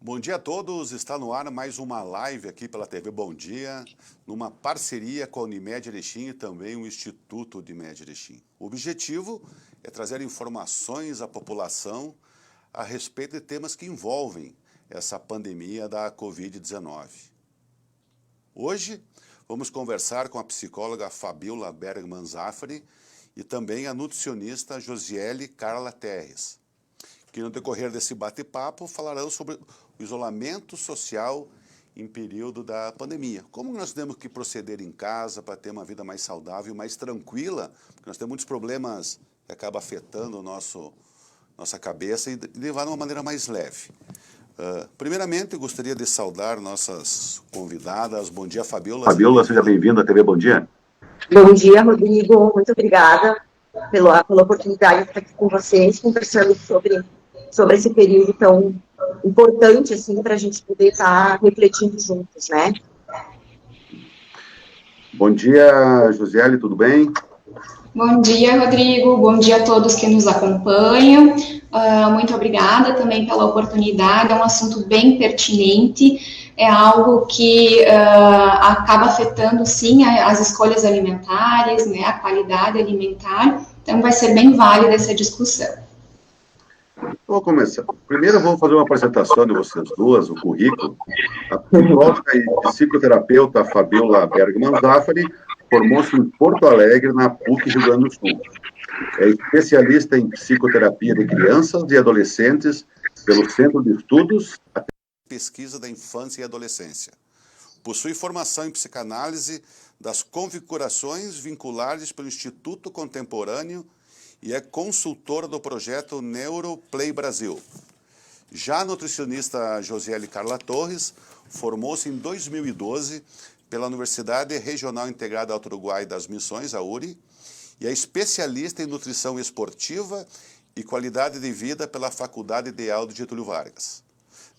Bom dia a todos, está no ar mais uma live aqui pela TV Bom Dia, numa parceria com a Unimed Erechim e também o Instituto Unimed Erechim. O objetivo é trazer informações à população a respeito de temas que envolvem essa pandemia da Covid-19. Hoje vamos conversar com a psicóloga Fabiola Bergman Zaffari e também a nutricionista Josiele Carla Terres, que no decorrer desse bate-papo falarão sobre o isolamento social em período da pandemia. Como nós temos que proceder em casa para ter uma vida mais saudável, mais tranquila, porque nós temos muitos problemas que acabam afetando nossa cabeça e levar de uma maneira mais leve. Primeiramente, eu gostaria de saudar nossas convidadas. Bom dia, Fabiola. Fabiola, seja bem-vinda à TV Bom Dia. Bom dia, Rodrigo. Muito obrigada pela oportunidade de estar aqui com vocês, conversando sobre esse período tão importante, assim, para a gente poder estar refletindo juntos, né? Bom dia, Josiele, tudo bem? Bom dia, Rodrigo. Bom dia a todos que nos acompanham. Muito obrigada também pela oportunidade. É um assunto bem pertinente. É algo que acaba afetando, sim, as escolhas alimentares, né, a qualidade alimentar. Então, vai ser bem válida essa discussão. Vou começar. Primeiro, eu vou fazer uma apresentação de vocês duas, o currículo. A psicóloga e psicoterapeuta Fabiola Bergman Zaffari formou-se em Porto Alegre, na PUC Rio Grande do Sul. É especialista em psicoterapia de crianças e adolescentes pelo Centro de Estudos Pesquisa da Infância e Adolescência. Possui formação em psicanálise das configurações vinculares pelo Instituto Contemporâneo e é consultora do projeto Neuroplay Brasil. Já a nutricionista Josiele Carla Torres formou-se em 2012 pela Universidade Regional Integrada Alto Uruguai das Missões, a URI, e é especialista em nutrição esportiva e qualidade de vida pela Faculdade Ideal de Getúlio Vargas.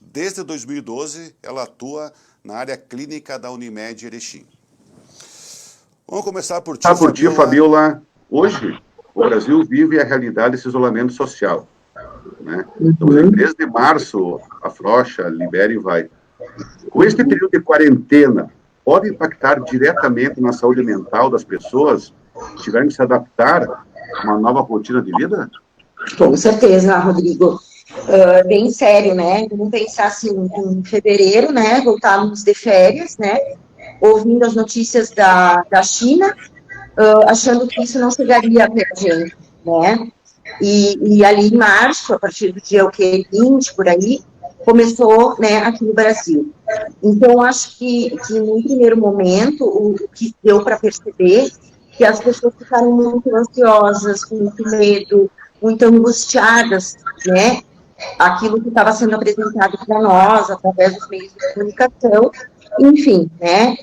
Desde 2012, ela atua na área clínica da Unimed Erechim. Vamos começar por ti, Fabiola. Hoje, o Brasil vive a realidade desse isolamento social, né? Então, desde março, afrouxa, libera e vai. Com este período de quarentena, pode impactar diretamente na saúde mental das pessoas que tiverem que se adaptar a uma nova rotina de vida? Com certeza, Rodrigo. Bem sério, né? Vamos pensar assim, em fevereiro, né? Voltávamos de férias, né? Ouvindo as notícias da China, achando que isso não chegaria até a gente, né? E ali em março, a partir do dia 20, por aí, começou, né, aqui no Brasil. Então, acho que num primeiro momento, o que deu para perceber que as pessoas ficaram muito ansiosas, com muito medo, muito angustiadas, né? Aquilo que estava sendo apresentado para nós, através dos meios de comunicação, enfim, né?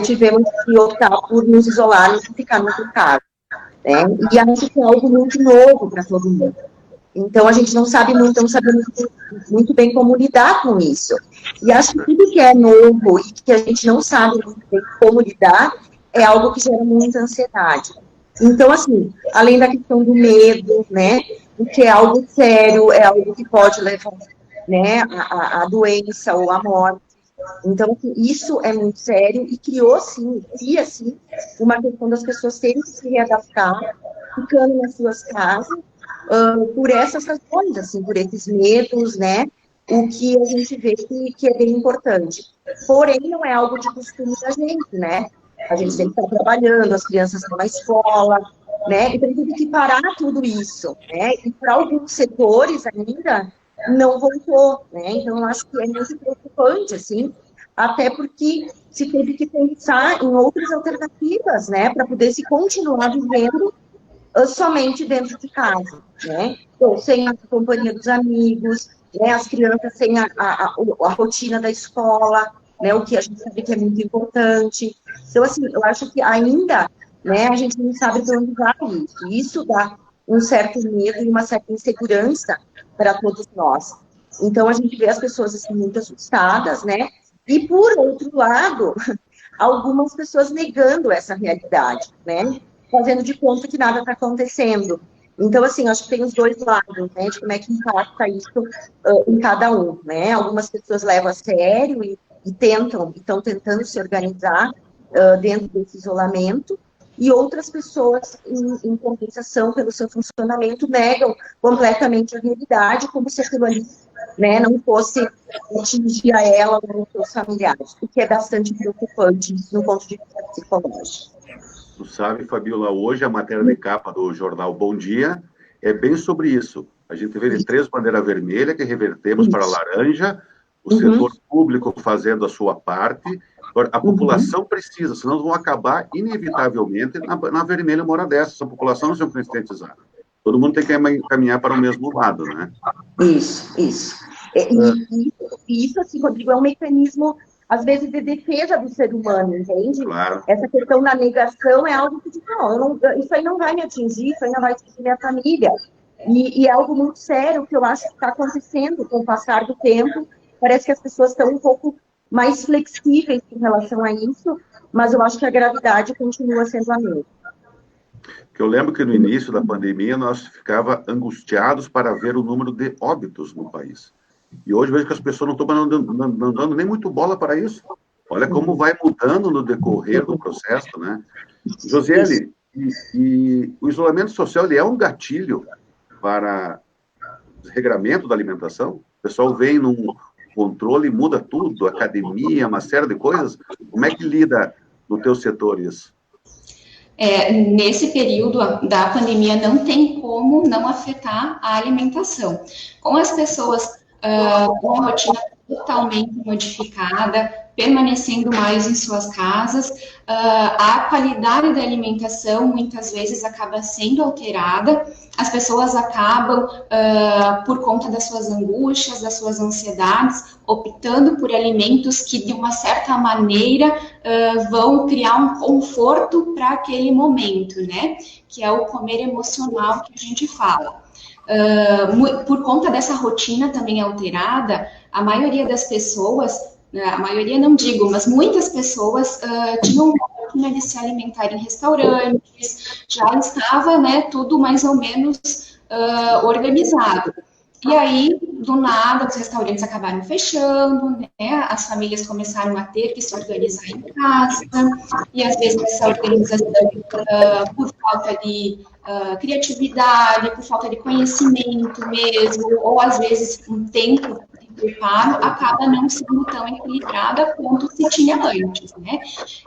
Tivemos que optar por nos isolar e ficar no casa, né? E acho que é algo muito novo para todo mundo. Então, a gente não sabe muito bem como lidar com isso. E acho que tudo que é novo e que a gente não sabe muito bem como lidar é algo que gera muita ansiedade. Então, assim, além da questão do medo, né, que é algo sério, é algo que pode levar, né, a doença ou a morte. Então, isso é muito sério e cria, sim, uma questão das pessoas terem que se readaptar, ficando nas suas casas, por essas razões, assim, por esses medos, né, o que a gente vê que é bem importante. Porém, não é algo de costume da gente, né, a gente tem que estar trabalhando, as crianças estão na escola, né, então tem que parar tudo isso, né, e para alguns setores ainda não voltou, né, então eu acho que é muito preocupante, assim, até porque se teve que pensar em outras alternativas, né, para poder se continuar vivendo somente dentro de casa, né, então, sem a companhia dos amigos, né, as crianças sem a rotina da escola, né, o que a gente sabe que é muito importante. Então, assim, eu acho que ainda, né, a gente não sabe para onde vai isso. Isso dá um certo medo e uma certa insegurança para todos nós. Então, a gente vê as pessoas, assim, muito assustadas, né, e, por outro lado, algumas pessoas negando essa realidade, né, fazendo de conta que nada está acontecendo. Então, assim, acho que tem os dois lados, né, de como é que impacta isso em cada um, né? Algumas pessoas levam a sério e estão tentando se organizar dentro desse isolamento, e outras pessoas, em compensação pelo seu funcionamento, negam completamente a realidade, como se aquilo ali, né, não fosse atingir a ela ou os seus familiares, o que é bastante preocupante no ponto de vista psicológico. Tu sabe, Fabiola, hoje a matéria de capa do jornal Bom Dia é bem sobre isso. A gente vê de 3 bandeiras vermelhas que revertemos para laranja, o setor público fazendo a sua parte. A população precisa, senão vão acabar inevitavelmente na vermelha uma hora dessa. Essa população não se conscientizada. Todo mundo tem que caminhar para o mesmo lado, né? Isso. E isso, assim, Rodrigo, é um mecanismo, às vezes, de defesa do ser humano, entende? Claro. Essa questão da negação é algo que, isso aí não vai me atingir, isso aí não vai atingir minha família. E é algo muito sério que eu acho que está acontecendo com o passar do tempo. Parece que as pessoas estão um pouco mais flexíveis em relação a isso, mas eu acho que a gravidade continua sendo a mesma. Que eu lembro que no início da pandemia nós ficava angustiados para ver o número de óbitos no país. E hoje vejo que as pessoas não estão dando nem muito bola para isso. Olha como vai mudando no decorrer do processo, né? Josiele, e o isolamento social ele é um gatilho para o desregramento da alimentação? O pessoal vem num controle e muda tudo, academia, uma série de coisas. Como é que lida no teu setor isso? Nesse período da pandemia não tem como não afetar a alimentação. Com as pessoas com a rotina totalmente modificada, permanecendo mais em suas casas, a qualidade da alimentação muitas vezes acaba sendo alterada, as pessoas acabam, por conta das suas angústias, das suas ansiedades, optando por alimentos que, de uma certa maneira, vão criar um conforto para aquele momento, né? Que é o comer emocional que a gente fala. Por conta dessa rotina também alterada, a maioria das pessoas, a maioria não digo, mas muitas pessoas tinham a rotina de se alimentar em restaurantes, já estava, né, tudo mais ou menos organizado. E aí, do nada, os restaurantes acabaram fechando, né? As famílias começaram a ter que se organizar em casa, e às vezes essa organização, por falta de criatividade, por falta de conhecimento mesmo, ou às vezes um tempo de preparo, acaba não sendo tão equilibrada quanto se tinha antes, né?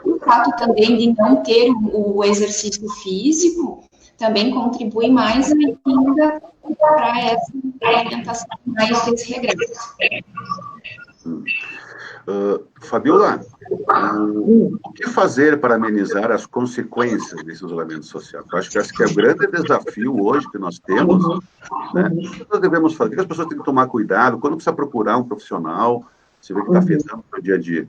E o fato também de não ter o exercício físico também contribui mais ainda para essa alimentação mais desregrada. Fabiola, o que fazer para amenizar as consequências desse isolamento social? Eu acho que esse é o grande desafio hoje que nós temos, né? O que nós devemos fazer? O que as pessoas têm que tomar cuidado? Quando precisa procurar um profissional? Você vê que está afetando o dia a dia.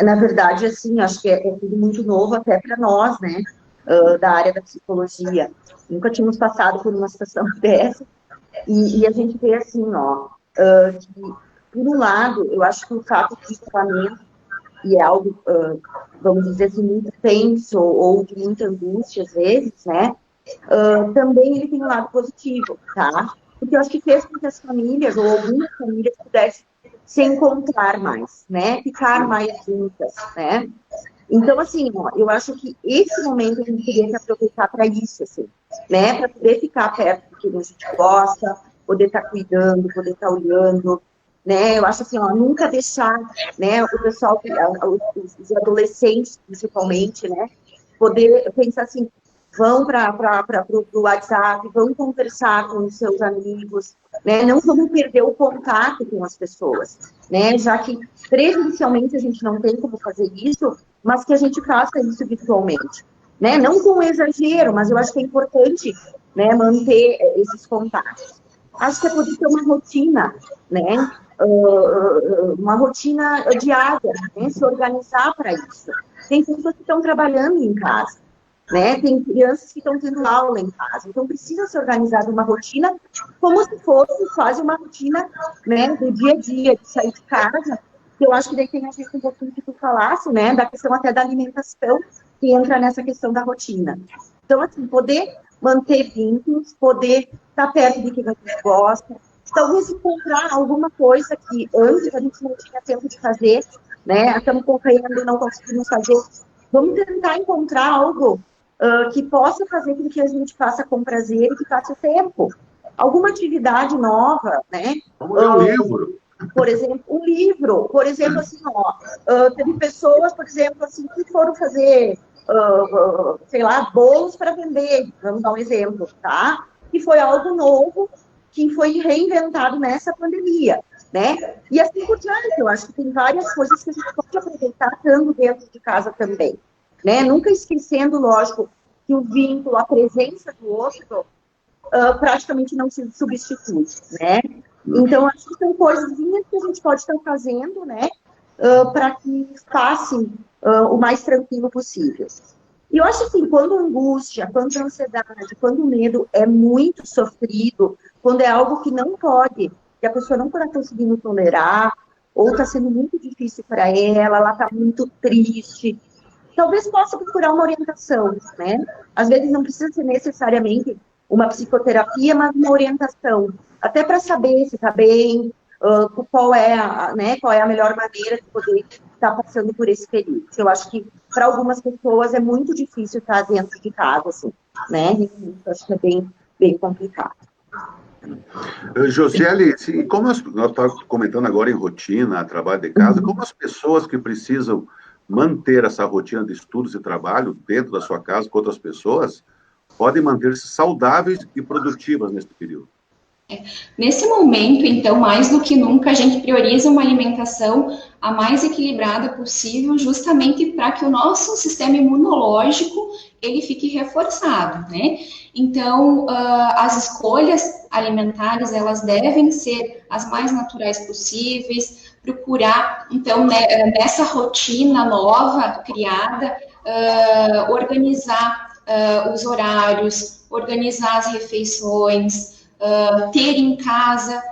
Na verdade, assim, acho que é tudo muito novo até para nós, né? Da área da psicologia. Nunca tínhamos passado por uma situação dessa, e a gente vê assim, que, por um lado, eu acho que o fato de isolamento, e é algo, vamos dizer assim, muito tenso, ou de muita angústia, às vezes, né, também ele tem um lado positivo, tá? Porque eu acho que fez com que as famílias, ou algumas famílias, pudessem se encontrar mais, né, ficar mais juntas, né. Então, assim, eu acho que esse momento a gente teria que aproveitar para isso, assim, né? Para poder ficar perto do que a gente gosta, poder estar cuidando, poder estar olhando, né? Eu acho assim, nunca deixar, né, o pessoal, os adolescentes, principalmente, né, poder pensar assim, vão para o WhatsApp, vão conversar com os seus amigos, né? Não vamos perder o contato com as pessoas, né? Já que presencialmente a gente não tem como fazer isso, mas que a gente faça isso virtualmente, né? Não com exagero, mas eu acho que é importante, né, manter esses contatos. Acho que é poder ter uma rotina, né? Uma rotina diária, né? Se organizar para isso. Tem pessoas que estão trabalhando em casa, né? Tem crianças que estão tendo aula em casa, então precisa se organizar de uma rotina como se fosse quase uma rotina, né, do dia a dia, de sair de casa. Eu acho que daí tem a ver com um pouquinho que tu falasse, né, da questão até da alimentação, que entra nessa questão da rotina. Então, assim, poder manter vínculos, poder estar perto de quem a gente gosta, talvez encontrar alguma coisa que antes a gente não tinha tempo de fazer, né? Estamos correndo e não conseguimos fazer. Vamos tentar encontrar algo que possa fazer com que a gente faça com prazer e que passe o tempo. Alguma atividade nova, né? Vamos ler um livro. Por exemplo, um livro. Por exemplo, assim, teve pessoas, por exemplo, assim, que foram fazer, sei lá, bolos para vender, vamos dar um exemplo, tá? Que foi algo novo, que foi reinventado nessa pandemia, né? E assim por diante, eu acho que tem várias coisas que a gente pode aproveitar estando dentro de casa também, né? Nunca esquecendo, lógico, que o vínculo, a presença do outro, praticamente não se substitui, né? Então, acho que são coisinhas que a gente pode estar fazendo, né? Para que passe o mais tranquilo possível. E eu acho assim, quando a angústia, quando a ansiedade, quando o medo é muito sofrido, quando é algo que não pode, que a pessoa não está conseguindo tolerar, ou está sendo muito difícil para ela está muito triste, talvez possa procurar uma orientação, né? Às vezes não precisa ser necessariamente uma psicoterapia, mas uma orientação, até para saber se está bem, qual é a melhor maneira de poder estar passando por esse período. Eu acho que para algumas pessoas é muito difícil estar dentro de casa, assim, né? Eu acho que é bem, bem complicado. Josiele, como nós estamos comentando agora em rotina, trabalho de casa, como as pessoas que precisam manter essa rotina de estudos e trabalho dentro da sua casa com outras pessoas podem manter-se saudáveis e produtivas nesse período? Nesse momento, então, mais do que nunca, a gente prioriza uma alimentação a mais equilibrada possível, justamente para que o nosso sistema imunológico ele fique reforçado, né? Então, as escolhas alimentares, elas devem ser as mais naturais possíveis, procurar, então, né, nessa rotina nova criada, organizar os horários, organizar as refeições, ter em casa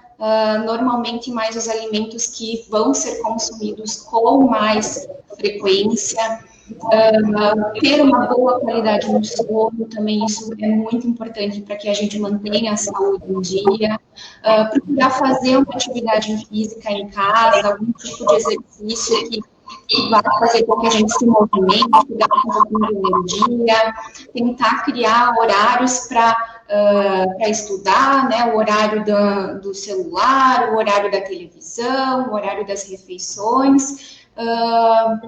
normalmente mais os alimentos que vão ser consumidos com mais frequência, ter uma boa qualidade no sono, também isso é muito importante para que a gente mantenha a saúde em dia, procurar fazer uma atividade física em casa, algum tipo de exercício que vai fazer com que a gente se movimente, gaste um pouquinho de energia, tentar criar horários para estudar, né, o horário do celular, o horário da televisão, o horário das refeições,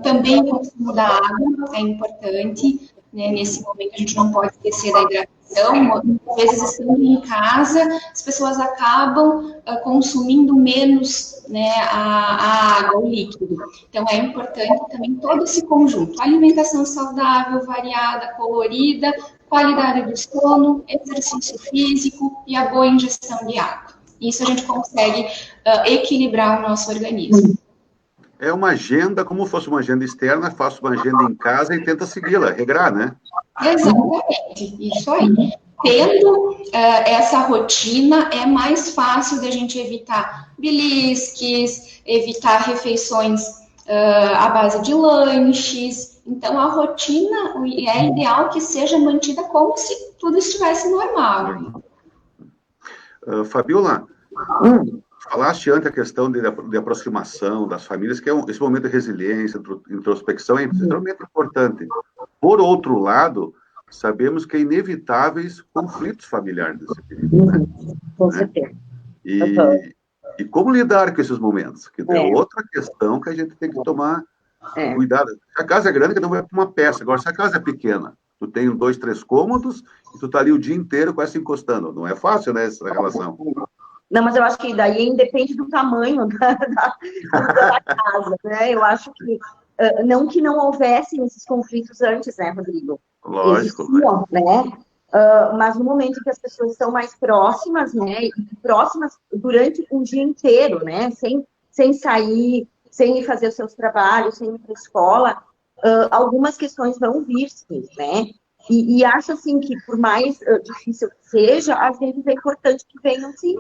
também o consumo da água é importante, né, nesse momento a gente não pode esquecer da hidratação, muitas vezes estando em casa, as pessoas acabam consumindo menos, né, a água, o líquido, então é importante também todo esse conjunto, alimentação saudável, variada, colorida, qualidade do sono, exercício físico e a boa ingestão de água. Isso a gente consegue equilibrar o nosso organismo. É uma agenda, como fosse uma agenda externa, faço uma agenda em casa e tenta segui-la, regrar, né? Exatamente, isso aí. Tendo essa rotina, é mais fácil da gente evitar belisques, evitar refeições à base de lanches. Então, a rotina é ideal que seja mantida como se tudo estivesse normal. Fabiola, falaste antes a questão de aproximação das famílias, que esse momento de resiliência, introspecção é extremamente importante. Por outro lado, sabemos que é inevitáveis conflitos familiares nesse período, né? Com certeza. E como lidar com esses momentos? Que é outra questão que a gente tem que tomar cuidado. Se a casa é grande, cada um vai para uma peça. Agora, se a casa é pequena, tu tem 2, 3 cômodos, e tu tá ali o dia inteiro quase encostando. Não é fácil, né, essa relação? Não, mas eu acho que daí independe do tamanho da casa, né? Eu acho que não que não houvessem esses conflitos antes, né, Rodrigo? Lógico. Existiam, né? Mas no momento em que as pessoas estão mais próximas, né? E próximas durante um dia inteiro, né? Sem sair, sem ir fazer os seus trabalhos, sem ir para a escola, algumas questões vão vir, sim, né? E acho, assim, que por mais difícil que seja, às vezes é importante que venham, sim,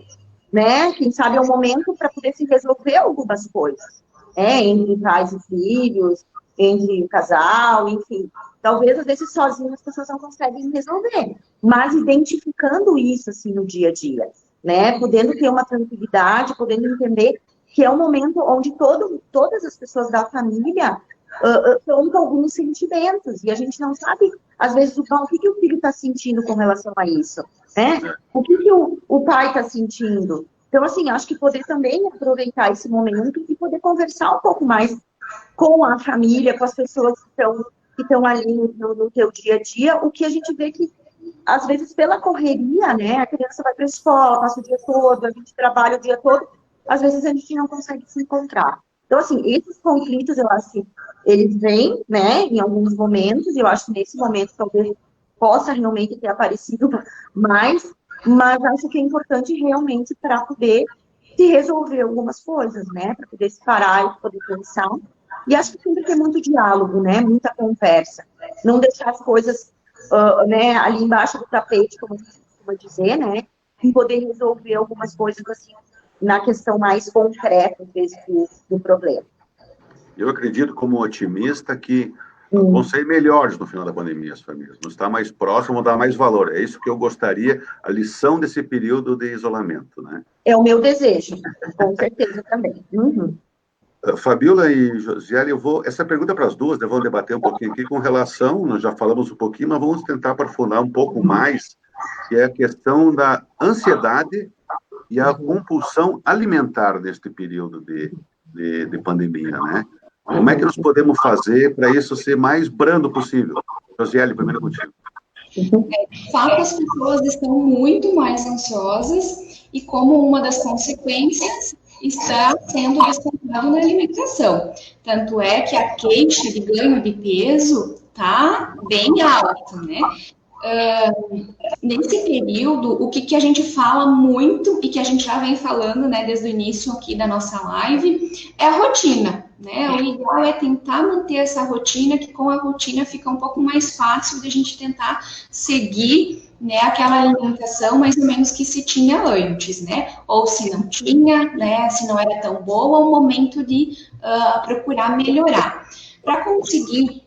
né? Quem sabe é o momento para poder se resolver algumas coisas, né? Entre pais e filhos, entre o casal, enfim. Talvez, às vezes, sozinhas as pessoas não conseguem resolver, mas identificando isso, assim, no dia a dia, né? Podendo ter uma tranquilidade, podendo entender que é um momento onde todas as pessoas da família estão com alguns sentimentos, e a gente não sabe, às vezes, o que o filho está sentindo com relação a isso, né? O que o pai está sentindo. Então, assim, acho que poder também aproveitar esse momento e poder conversar um pouco mais com a família, com as pessoas que estão ali no teu dia a dia, o que a gente vê que, às vezes, pela correria, né, a criança vai para a escola, passa o dia todo, a gente trabalha o dia todo, às vezes a gente não consegue se encontrar. Então, assim, esses conflitos, eu acho que eles vêm, né, em alguns momentos, e eu acho que nesse momento talvez possa realmente ter aparecido mais, mas acho que é importante realmente para poder se resolver algumas coisas, né, para poder se parar e poder pensar. E acho que sempre tem muito diálogo, né, muita conversa. Não deixar as coisas, né, ali embaixo do tapete, como a gente costuma dizer, né, e poder resolver algumas coisas, assim, na questão mais concreta, às vezes, do problema. Eu acredito, como otimista, que vão sair melhores no final da pandemia, as famílias. Vão estar mais próximas, vão dar mais valor. É isso que eu gostaria, a lição desse período de isolamento, né? É o meu desejo, com certeza também. Uhum. Fabíola e Josiele, essa pergunta é para as duas, vamos debater um pouquinho aqui com relação, nós já falamos um pouquinho, mas vamos tentar aprofundar um pouco mais, que é a questão da ansiedade e a compulsão alimentar neste período de pandemia, né? Como é que nós podemos fazer para isso ser mais brando possível? Josiele, primeiro contigo. De fato, as pessoas estão muito mais ansiosas e, como uma das consequências, está sendo descontado na alimentação. Tanto é que a queixa de ganho de peso está bem alta, né? Nesse período, o que a gente fala muito e que a gente já vem falando, né, desde o início aqui da nossa live, é a rotina, né? O ideal é tentar manter essa rotina, que com a rotina fica um pouco mais fácil de a gente tentar seguir, né, aquela alimentação mais ou menos que se tinha antes, né? Ou se não tinha, né, se não era tão boa, é o momento de procurar melhorar. Para conseguir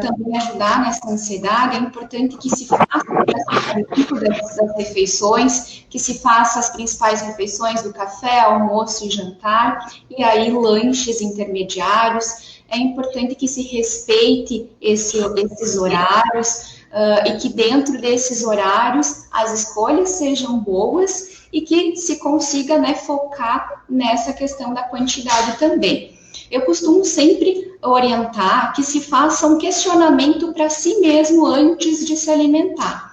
também ajudar nessa ansiedade, é importante que se faça das refeições, que se faça as principais refeições do café, almoço e jantar, e aí lanches intermediários. É importante que se respeite esses horários e que dentro desses horários as escolhas sejam boas e que se consiga, né, focar nessa questão da quantidade também. Eu costumo sempre orientar que se faça um questionamento para si mesmo antes de se alimentar.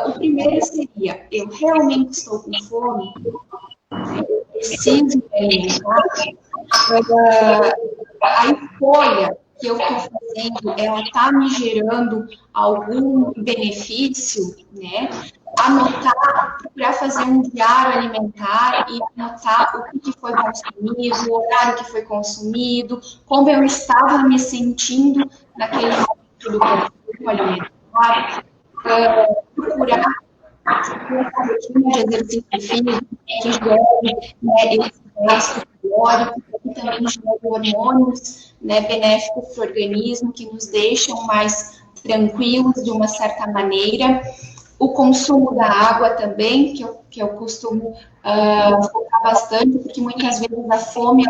O primeiro seria: eu realmente estou com fome? Eu preciso me alimentar? A escolha que eu estou fazendo, ela está me gerando algum benefício, né? Anotar, procurar fazer um diário alimentar e anotar o que foi consumido, o horário que foi consumido, como eu estava me sentindo naquele momento do consumo alimentar, procurar essa rotina de exercício físico que gere, né, esse gasto calórico, que também gera hormônios, né, benéficos para o organismo, que nos deixam mais tranquilos de uma certa maneira. O consumo da água também, que eu costumo focar bastante, porque muitas vezes a fome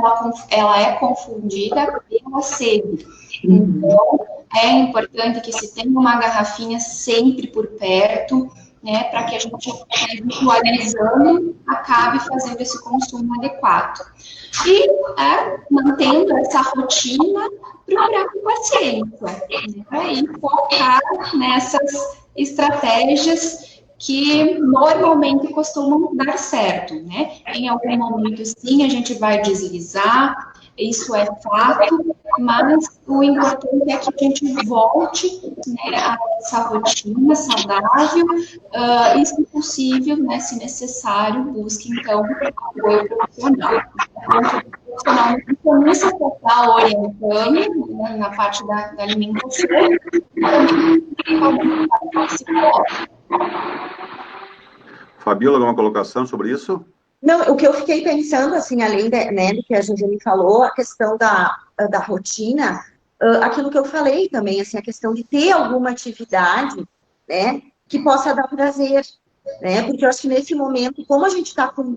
ela é confundida pela sede. Então, é importante que se tenha uma garrafinha sempre por perto, né, para que a gente, visualizando, acabe fazendo esse consumo adequado. E, mantendo essa rotina, procurar com paciência, né, e focar nessas estratégias que normalmente costumam dar certo, né? Em algum momento, sim, a gente vai deslizar, isso é fato, mas o importante é que a gente volte, né, a essa rotina saudável e, se possível, né, se necessário, busque, então, apoio profissional. O compromisso total orientando, né, na parte da alimentação, Fabíola, alguma colocação sobre isso? Não, o que eu fiquei pensando, assim, além né, do que a Josiane falou, a questão da rotina, aquilo que eu falei também, assim, a questão de ter alguma atividade, né, que possa dar prazer, né, porque eu acho que nesse momento, como a gente está com,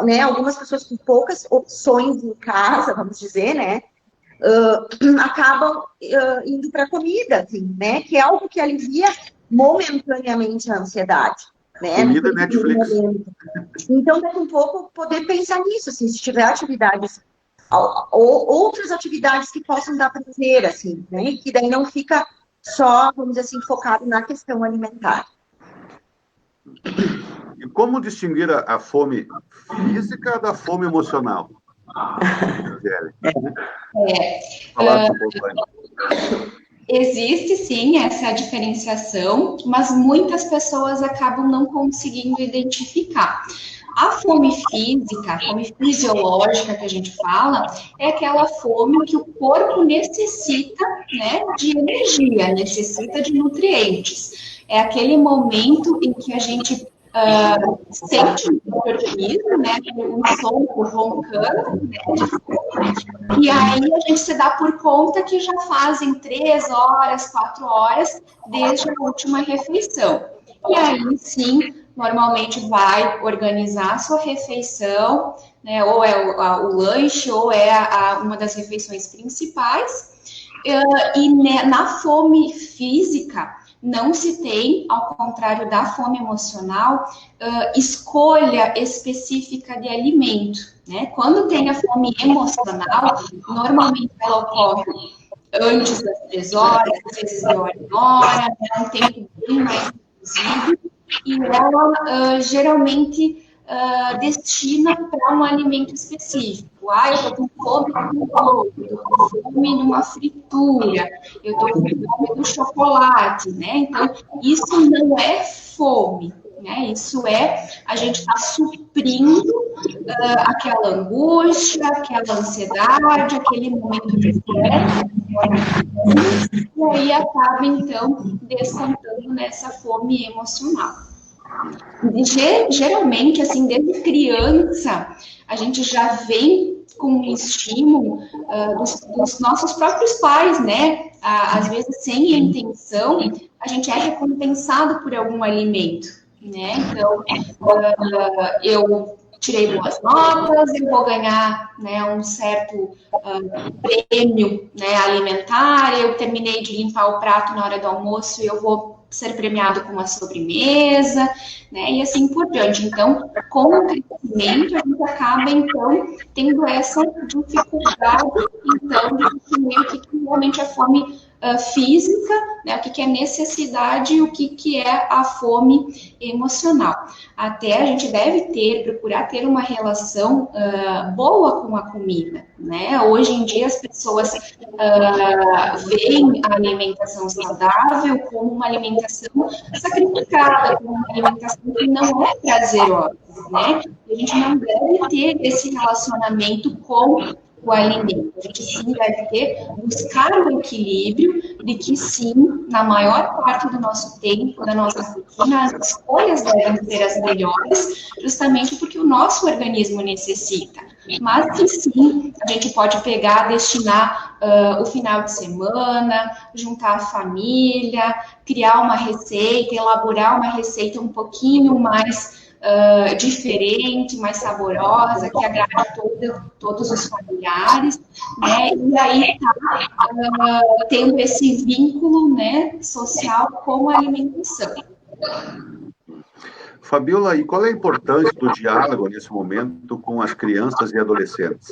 né, algumas pessoas com poucas opções em casa, vamos dizer, né, acabam indo para a comida, assim, né, que é algo que alivia momentaneamente a ansiedade, né, Comida Netflix. momento. Então, daqui um pouco, poder pensar nisso, assim, se tiver atividades ou outras atividades que possam dar prazer, assim, né? Que daí não fica só, vamos dizer assim, focado na questão alimentar. E como distinguir a fome física da fome emocional? Falar um pouco aí. Existe sim essa diferenciação, mas muitas pessoas acabam não conseguindo identificar. A fome física, a fome fisiológica que a gente fala, é aquela fome que o corpo necessita, né, de energia, necessita de nutrientes. É aquele momento em que a gente sente o organismo, né, um som, roncando, né, e aí a gente se dá por conta que já fazem 3 horas, 4 horas desde a última refeição. E aí sim, normalmente vai organizar a sua refeição, né, ou é o lanche, ou é uma das refeições principais. E na fome física, não se tem, ao contrário da fome emocional, escolha específica de alimento, né? Quando tem a fome emocional, normalmente ela ocorre antes das 3 horas, às vezes de hora em hora, né? Um tempo bem mais reduzido, e ela geralmente destina para um alimento específico. Eu estou com fome do bolo, eu estou com fome de uma fritura, eu estou com fome do chocolate, né? Então, isso não é fome, né? Isso é a gente está suprindo aquela angústia, aquela ansiedade, aquele momento de estresse, e aí acaba, então, descontando nessa fome emocional. Geralmente, assim, desde criança, a gente já vem com um estímulo dos nossos próprios pais, né? Às vezes, sem a intenção, a gente é recompensado por algum alimento, né? Então, eu tirei boas notas, eu vou ganhar, né, um certo prêmio, né, alimentar, eu terminei de limpar o prato na hora do almoço e eu vou ser premiado com uma sobremesa, né, e assim por diante. Então, com o crescimento, a gente acaba, então, tendo essa dificuldade, então, de definir o que realmente é fome física, né, o que é necessidade e o que é a fome emocional. Até a gente deve procurar ter uma relação boa com a comida, né? Hoje em dia as pessoas veem a alimentação saudável como uma alimentação sacrificada, como uma alimentação que não é prazerosa, né? A gente não deve ter esse relacionamento com o alimento. A gente sim deve buscar o equilíbrio de que sim, na maior parte do nosso tempo, da nossa rotina, as escolhas devem ser as melhores, justamente porque o nosso organismo necessita. Mas que sim, a gente pode pegar, destinar o final de semana, juntar a família, criar uma receita, elaborar uma receita um pouquinho mais diferente, mais saborosa, que agrade todos os familiares, né? E aí tendo esse vínculo, né, social com a alimentação. Fabiola, e qual é a importância do diálogo nesse momento com as crianças e adolescentes?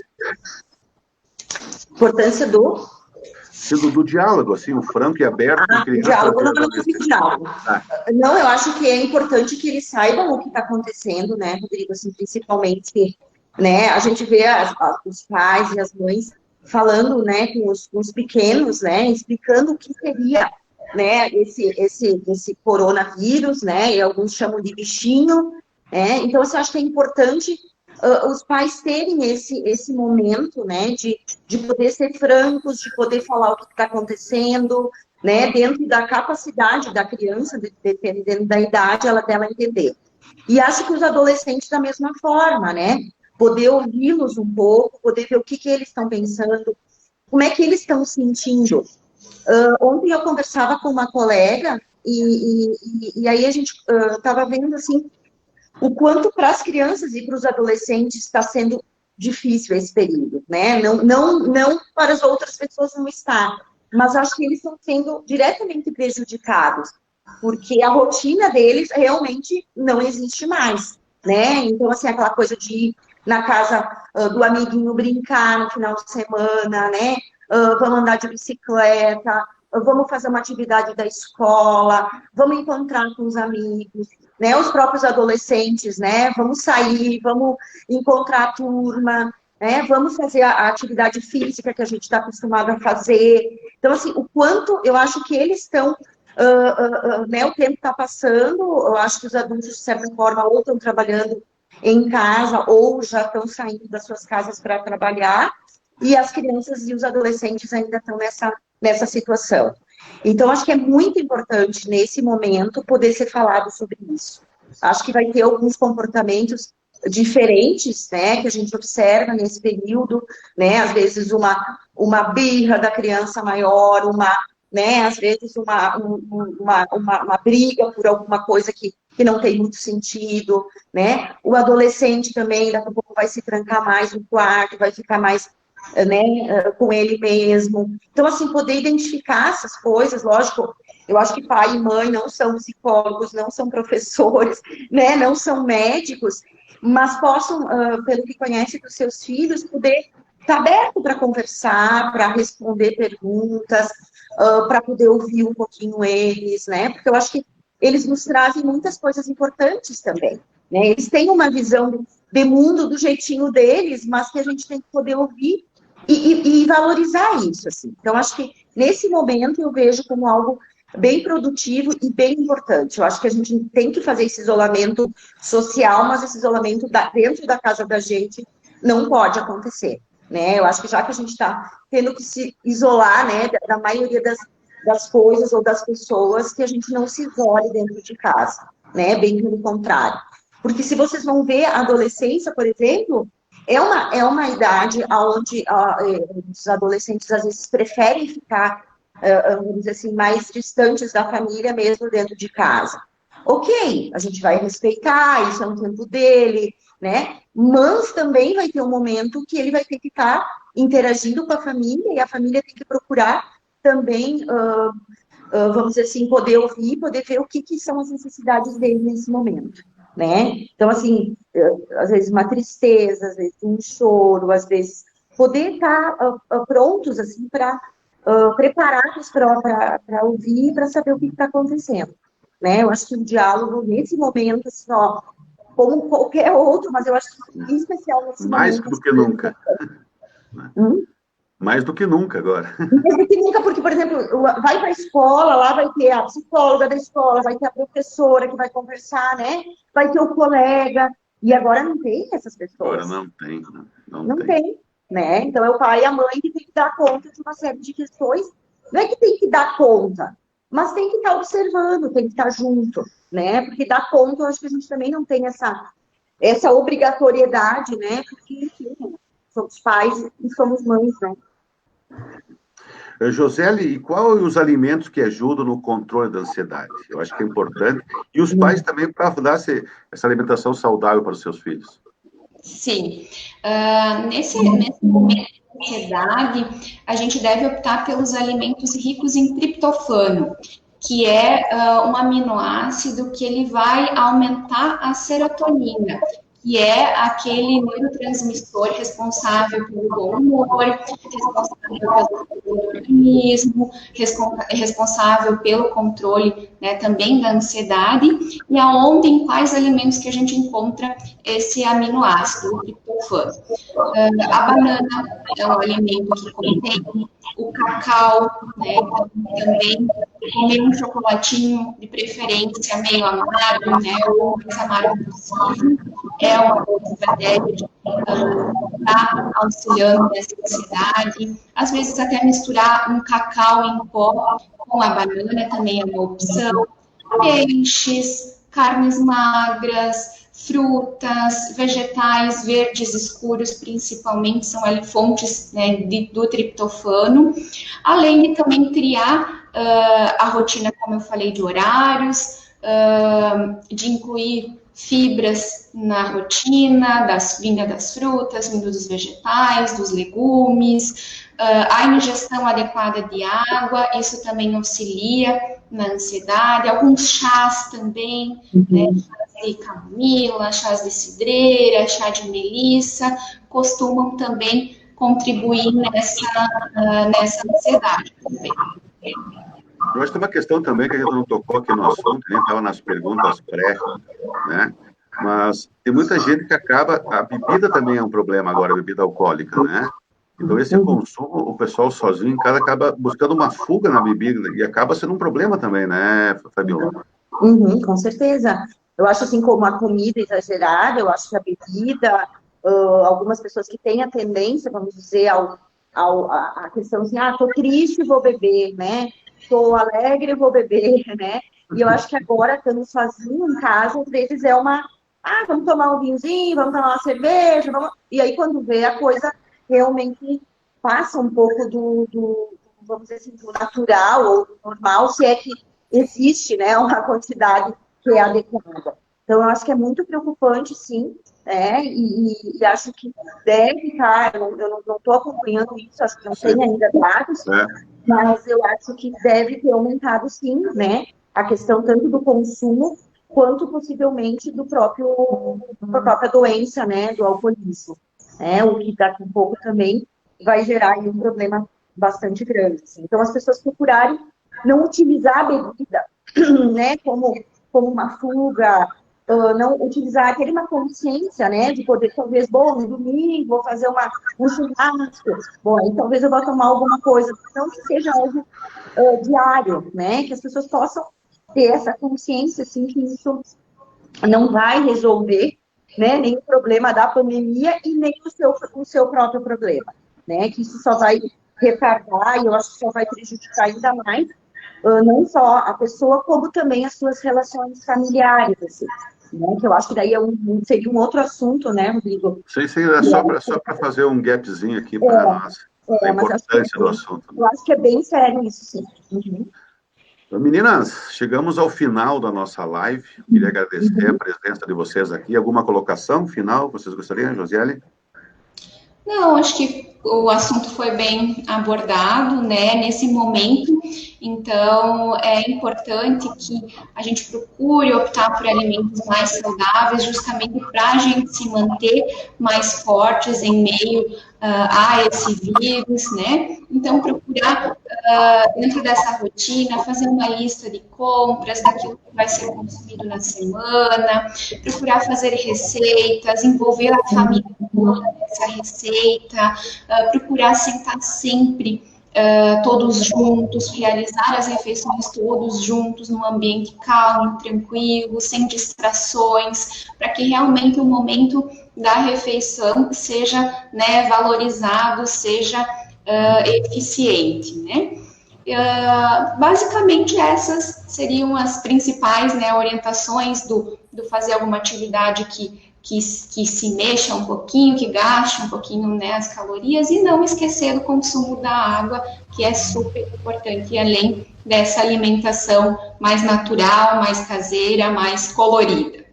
Importância do diálogo, assim, o franco e aberto. Diálogo, diálogo. Não, eu acho que é importante que eles saibam o que está acontecendo, né, Rodrigo, assim, principalmente, né, a gente vê os pais e as mães falando, né, com os pequenos, né, explicando o que seria, né, esse coronavírus, né, e alguns chamam de bichinho, né, então, eu acho que é importante os pais terem esse momento, né, de poder ser francos, de poder falar o que está acontecendo, né, dentro da capacidade da criança, dependendo da idade, dela entender. E acho que os adolescentes da mesma forma, né, poder ouvi-los um pouco, poder ver o que eles estão pensando, como é que eles estão sentindo. Ontem eu conversava com uma colega e aí a gente estava vendo, assim, o quanto para as crianças e para os adolescentes está sendo difícil esse período, né? Não para as outras pessoas não está, mas acho que eles estão sendo diretamente prejudicados, porque a rotina deles realmente não existe mais, né? Então, assim, aquela coisa de ir na casa do amiguinho brincar no final de semana, né? Vamos andar de bicicleta, vamos fazer uma atividade da escola, vamos encontrar com os amigos, né? Os próprios adolescentes, né? Vamos sair, vamos encontrar a turma, né? Vamos fazer a atividade física que a gente está acostumado a fazer. Então, assim, o quanto eu acho que eles estão, né? O tempo está passando, eu acho que os adultos, de certa forma, ou estão trabalhando em casa, ou já estão saindo das suas casas para trabalhar, e as crianças e os adolescentes ainda estão nessa situação. Então, acho que é muito importante, nesse momento, poder ser falado sobre isso. Acho que vai ter alguns comportamentos diferentes, né, que a gente observa nesse período, né, às vezes uma birra da criança maior, né, às vezes uma briga por alguma coisa que não tem muito sentido, né, o adolescente também, daqui a pouco vai se trancar mais no quarto, vai ficar mais, né, com ele mesmo. Então, assim, poder identificar essas coisas, lógico, eu acho que pai e mãe não são psicólogos, não são professores, né, não são médicos, mas possam, pelo que conhece dos seus filhos, poder estar aberto para conversar, para responder perguntas, para poder ouvir um pouquinho eles, né, porque eu acho que eles nos trazem muitas coisas importantes também, né, eles têm uma visão de mundo do jeitinho deles, mas que a gente tem que poder ouvir e valorizar isso, assim. Então, acho que nesse momento eu vejo como algo bem produtivo e bem importante. Eu acho que a gente tem que fazer esse isolamento social, mas esse isolamento dentro da casa da gente não pode acontecer, né? Eu acho que já que a gente está tendo que se isolar, né, da maioria das coisas ou das pessoas, que a gente não se isole dentro de casa, né? Bem pelo contrário. Porque se vocês vão ver a adolescência, por exemplo, é uma idade onde os adolescentes às vezes preferem ficar, vamos dizer assim, mais distantes da família mesmo dentro de casa. Ok, a gente vai respeitar, isso é um tempo dele, né? Mas também vai ter um momento que ele vai ter que estar interagindo com a família e a família tem que procurar também, vamos dizer assim, poder ouvir, poder ver o que são as necessidades dele nesse momento, né? Então, assim, às vezes uma tristeza, às vezes um choro, às vezes poder estar prontos, assim, para preparados para ouvir, para saber o que está acontecendo, né? Eu acho que o diálogo, nesse momento, assim, ó, como qualquer outro, mas eu acho que em especial nesse mais momento... Mais do que nunca. Mais do que nunca agora. Mais do que nunca, porque, por exemplo, vai para a escola, lá vai ter a psicóloga da escola, vai ter a professora que vai conversar, né? Vai ter o colega, e agora não tem essas pessoas. Agora não tem. Não tem, né? Então é o pai e a mãe que tem que dar conta de uma série de questões. Não é que tem que dar conta, mas tem que estar observando, tem que estar junto, né? Porque dar conta, eu acho que a gente também não tem essa obrigatoriedade, né? Porque, enfim, somos pais e somos mães, né? Joseli, e quais os alimentos que ajudam no controle da ansiedade? Eu acho que é importante. E os pais também para dar essa alimentação saudável para os seus filhos. Sim. Nesse momento de ansiedade, a gente deve optar pelos alimentos ricos em triptofano, que é um aminoácido que ele vai aumentar a serotonina, que é aquele neurotransmissor responsável pelo bom humor, responsável pelo organismo, responsável pelo controle, né, também da ansiedade, e aonde, em quais alimentos que a gente encontra esse aminoácido, o triptofano. A banana é um alimento que contém o cacau, né, também comer um chocolatinho, de preferência meio amargo, né, ou mais amargo possível, é uma boa estratégia para auxiliando nessa ansiedade. Às vezes até misturar um cacau em pó com a banana também é uma opção. Peixes, carnes magras, frutas, vegetais verdes escuros, principalmente, são ali fontes, né, do triptofano, além de também criar a rotina, como eu falei, de horários, de incluir fibras na rotina, vinda das frutas, vinda dos vegetais, dos legumes, a ingestão adequada de água, isso também auxilia na ansiedade, alguns chás também, né, chás de camomila, chás de cidreira, chá de melissa, costumam também contribuir nessa ansiedade também. Eu acho que tem uma questão também que a gente não tocou aqui no assunto, nem estava nas perguntas pré, né? Mas tem muita gente que acaba... A bebida também é um problema agora, a bebida alcoólica, né? Então, esse consumo, o pessoal sozinho em casa acaba buscando uma fuga na bebida e acaba sendo um problema também, né, Fabiola? Com certeza. Eu acho assim, como a comida exagerada, eu acho que a bebida, algumas pessoas que têm a tendência, vamos dizer, a questão assim, tô triste, vou beber, né? Tô alegre, vou beber, né? E eu acho que agora, estando sozinho em casa, às vezes é vamos tomar um vinhozinho, vamos tomar uma cerveja, e aí quando vê a coisa realmente passa um pouco vamos dizer assim, do natural ou do normal, se é que existe, né, uma quantidade que é adequada. Então, eu acho que é muito preocupante, sim, né, e acho que deve estar, eu não estou acompanhando isso, acho que não tem ainda dados, mas eu acho que deve ter aumentado, sim, né, a questão tanto do consumo, quanto possivelmente da própria doença, né, do alcoolismo. O que daqui a pouco também vai gerar um problema bastante grande. Assim. Então, as pessoas procurarem não utilizar a bebida, né, como uma fuga, não utilizar, ter uma consciência, né, de poder, talvez, no domingo, vou fazer um churrasco, aí talvez eu vou tomar alguma coisa, não que seja algo diário, né, que as pessoas possam ter essa consciência, assim, que isso não vai resolver, né, nem o problema da pandemia e nem o seu próprio problema, né, que isso só vai retardar e eu acho que só vai prejudicar ainda mais, não só a pessoa, como também as suas relações familiares, assim, né, que eu acho que daí seria um outro assunto, né, Rodrigo? Sim, é só para fazer um gapzinho aqui para nós, a importância do assunto. Eu acho que é bem sério isso, sim. Meninas, chegamos ao final da nossa live. Queria agradecer a presença de vocês aqui. Alguma colocação final? Vocês gostariam, Josiele? Não, acho que o assunto foi bem abordado, né, nesse momento. Então, é importante que a gente procure optar por alimentos mais saudáveis, justamente para a gente se manter mais fortes em meio a esse vírus, né? Então, procurar, dentro dessa rotina, fazer uma lista de compras daquilo que vai ser consumido na semana, procurar fazer receitas, envolver a família toda nessa receita, procurar sentar sempre todos juntos, realizar as refeições todos juntos, num ambiente calmo, tranquilo, sem distrações, para que realmente o momento da refeição seja, né, valorizado, seja eficiente, né? Basicamente essas seriam as principais, né, orientações do fazer alguma atividade que se mexa um pouquinho, que gaste um pouquinho, né, as calorias, e não esquecer do consumo da água, que é super importante, além dessa alimentação mais natural, mais caseira, mais colorida.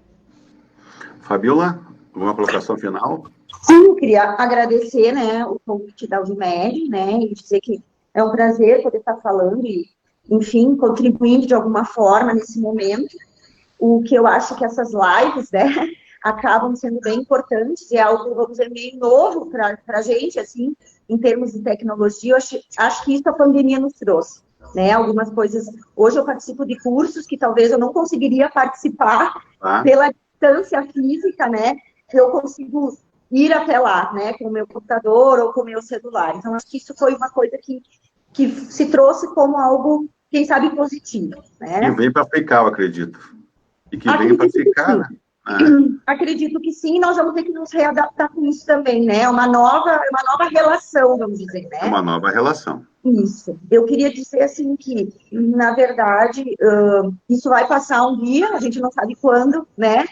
Fabiola, alguma colocação final? Sim, eu queria agradecer, né, o convite da Unimed, né, e dizer que é um prazer poder estar falando e, enfim, contribuindo de alguma forma nesse momento. O que eu acho que essas lives, né, acabam sendo bem importantes, e é algo, vamos dizer, meio novo para a gente, assim, em termos de tecnologia. Eu acho que isso a pandemia nos trouxe, né, algumas coisas. Hoje eu participo de cursos que talvez eu não conseguiria participar pela distância física, né, que eu consigo ir até lá, né, com o meu computador ou com o meu celular. Então, acho que isso foi uma coisa que se trouxe como algo, quem sabe, positivo, né. E vem para ficar, eu acredito. E que vem para ficar, né? Acredito que sim, nós vamos ter que nos readaptar com isso também, né? Uma nova relação, vamos dizer, né? É uma nova relação. Isso. Eu queria dizer, assim, que, na verdade, isso vai passar um dia, a gente não sabe quando, né?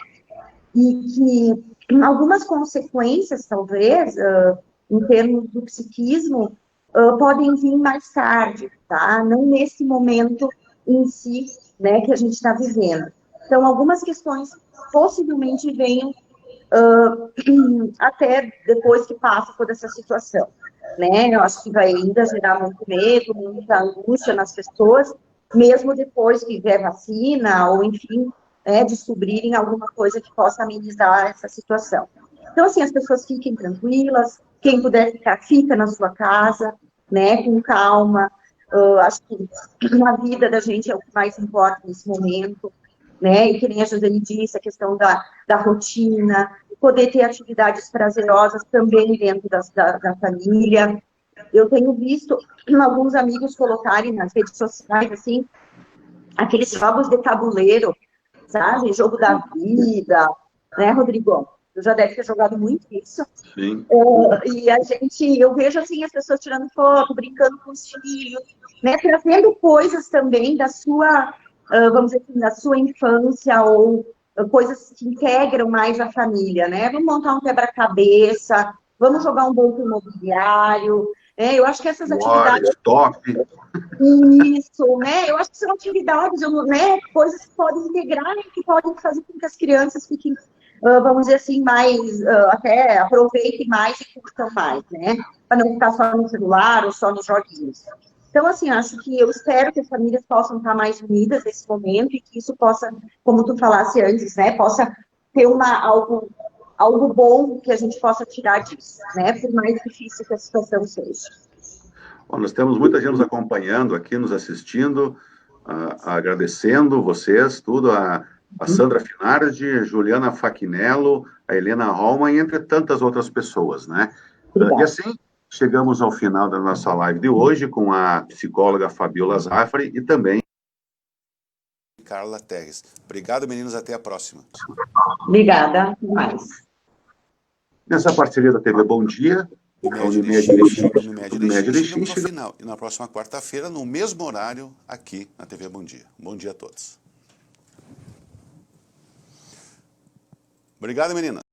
e que algumas consequências, talvez, em termos do psiquismo, podem vir mais tarde, tá? Não nesse momento em si, né, que a gente está vivendo. Então, algumas questões possivelmente venham até depois que passa toda essa situação, né? Eu acho que vai ainda gerar muito medo, muita angústia nas pessoas, mesmo depois que vier vacina, ou enfim, descobrirem alguma coisa que possa amenizar essa situação. Então, assim, as pessoas fiquem tranquilas, quem puder ficar, fica na sua casa, né, com calma. Acho que a vida da gente é o que mais importa nesse momento, né, e que nem a Joseli disse, a questão da rotina, poder ter atividades prazerosas também dentro da família. Eu tenho visto alguns amigos colocarem nas redes sociais, assim, aqueles jogos de tabuleiro, sabe? Jogo da vida, né, Rodrigo? Tu já deve ter jogado muito isso. Sim. E eu vejo, assim, as pessoas tirando foto, brincando com os filhos, né, trazendo coisas também da sua, vamos dizer assim, da sua infância, ou coisas que integram mais a família, né? Vamos montar um quebra-cabeça, vamos jogar um banco imobiliário, né? Eu acho que essas atividades... Top. Isso, né? Eu acho que são atividades, né? Coisas que podem integrar e que podem fazer com que as crianças fiquem, vamos dizer assim, mais, até aproveitem mais e curtam mais, né? Para não ficar só no celular ou só nos joguinhos. Então, assim, acho que eu espero que as famílias possam estar mais unidas nesse momento e que isso possa, como tu falasse antes, né? Possa ter algo bom que a gente possa tirar disso, né? Por mais difícil que a situação seja. Bom, nós temos muita gente nos acompanhando aqui, nos assistindo, agradecendo vocês, tudo, a Sandra Finardi, Juliana Faquinello, a Helena Holman, entre tantas outras pessoas, né? E assim, chegamos ao final da nossa live de hoje com a psicóloga Fabiola Zaffari e também Carla Terres. Obrigado, meninos, até a próxima. Obrigada, mais. Nessa parceria da TV Bom Dia, Unimed Erechim, chegamos ao final. E na próxima quarta-feira, no mesmo horário, aqui na TV Bom Dia. Bom dia a todos. Obrigado, menina.